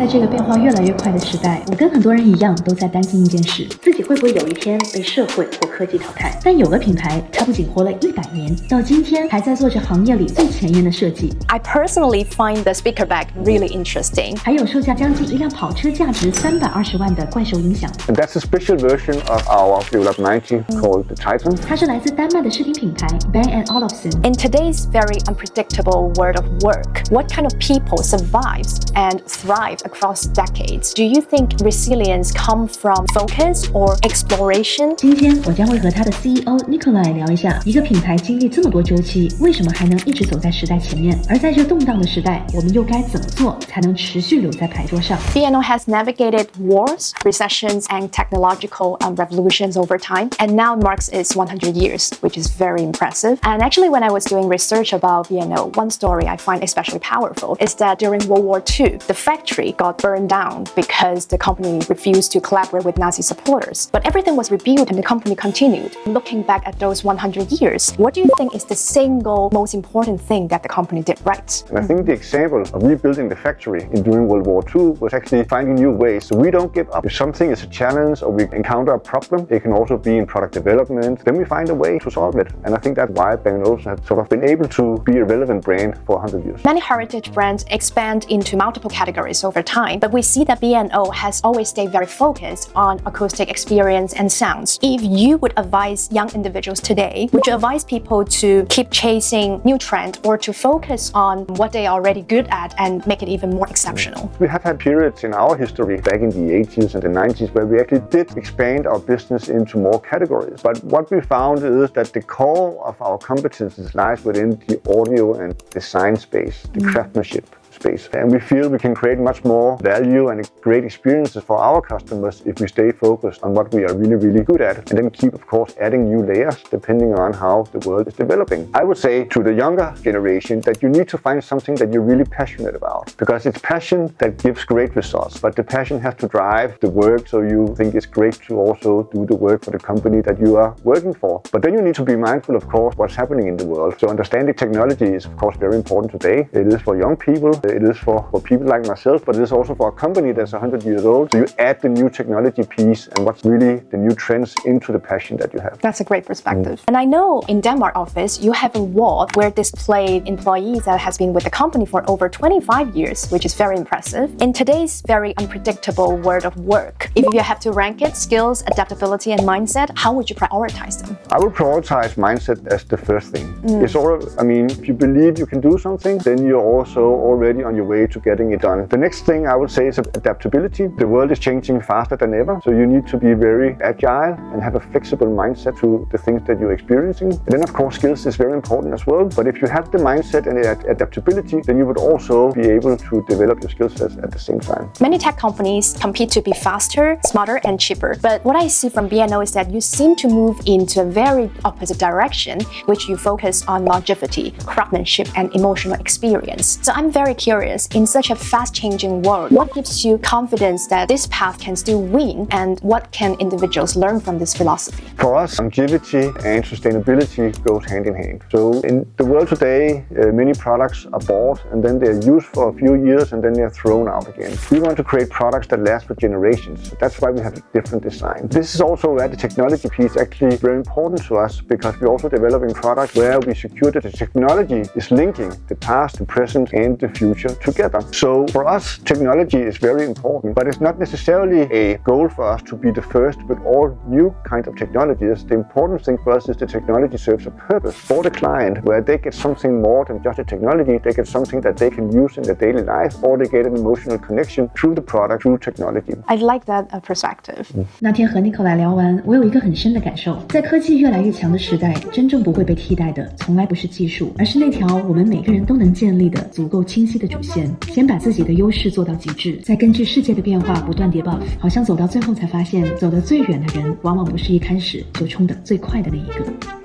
在这个变化越来越快的时代，我跟很多人一样都在担心一件事，自己会不会有一天被社会或科技淘汰。但有个品牌它不仅活了100年，到今天还在做着行业里最前沿的设计。 I personally find the speaker bag really interesting. 还有售价将近1辆跑车价值320万的怪兽音响。 And that's a special version of our Develop 90 called the Titan. 它是来自丹麦的视听品牌 Bang Olufsen。 In today's very unpredictable world of work, what kind of people survives and thrive across decades? Do you think resilience comes from focus or exploration? 今天我将会和他的 CEO Nikolaj 聊一下，一个品牌经历这么多周期，为什么还能一直走在时代前面？而在这动荡的时代，我们又该怎么做才能持续留在牌桌上？ B&O has navigated wars, recessions, and technological revolutions over time, and now marks its 100 years, which is very impressive. And actually, when I was doing research about B&O, one story I find especially powerful is that during World War II, the factory got burned down because the company refused to collaborate with Nazi supporters. But everything was rebuilt and the company continued. Looking back at those 100 years, what do you think is the single most important thing that the company did right? And I think the example of rebuilding the factory during World War II was actually finding new ways. So we don't give up. If something is a challenge or we encounter a problem, it can also be in product development, then we find a way to solve it. And I think that's why Bang Olufsen has sort of been able to be a relevant brand for 100 years. Many heritage brands expand into multiple categories over time, but we see that B&O has always stayed very focused on acoustic experience and sounds. If you would advise young individuals today, would you advise people to keep chasing new trend or to focus on what they are already good at and make it even more exceptional? We have had periods in our history back in the 80s and the 90s where we actually did expand our business into more categories. But what we found is that the core of our competences lies within the audio and design space, the craftsmanship space. And we feel we can create much more value and great experiences for our customers if we stay focused on what we are really, really good at, and then keep, of course, adding new layers depending on how the world is developing. I would say to the younger generation that you need to find something that you're really passionate about, because it's passion that gives great results, but the passion has to drive the work, so you think it's great to also do the work for the company that you are working for. But then you need to be mindful, of course, what's happening in the world. So understanding technology is, of course, very important today. It is for young people. It is for people like myself, but it is also for a company that's 100 years old. So you add the new technology piece and what's really the new trends into the passion that you have. That's a great perspective. And I know in Denmark office, you have a wall where displayed employees that has been with the company for over 25 years, which is very impressive. In today's very unpredictable world of work, if you have to rank it, skills, adaptability, and mindset, how would you prioritize them? I would prioritize mindset as the first thing. It's sort of, if you believe you can do something, then you're also already on your way to getting it done. The next thing I would say is adaptability. The world is changing faster than ever, so you need to be very agile and have a flexible mindset to the things that you're experiencing. And then, of course, skills is very important as well. But if you have the mindset and the adaptability, then you would also be able to develop your skill sets at the same time. Many tech companies compete to be faster, smarter, and cheaper. But what I see from B&O is that you seem to move into a very opposite direction, which you focus on longevity, craftsmanship, and emotional experience. So I'm very curious, in such a fast-changing world, what gives you confidence that this path can still win, and what can individuals learn from this philosophy? For us, longevity and sustainability goes hand in hand. So in the world today, many products are bought and then they're used for a few years and then they're thrown out again. We want to create products that last for generations. That's why we have a different design. This is also where the technology piece is actually very important to us, because we're also developing products where we secure that the technology is linking the past, the present, and the future together. So for us, technology is very important, but it's not necessarily a goal for us to be the first with all new kinds of technologies. The important thing for us is the technology serves a purpose for the client, where they get something more than just a technology. They get something that they can use in their daily life, or they get an emotional connection through the product, through technology. I like that perspective. 那天和 Nikolaj 聊完，我有一个很深的感受，在科技越来越强的时代，真正不会被替代的，从来不是技术，而是那条我们每个人都能建立的足够清晰的主线。先把自己的优势做到极致，再根据世界的变化不断叠 buff， 好像走到最后才发现，走得最远的人往往不是一开始就冲得最快的那一个。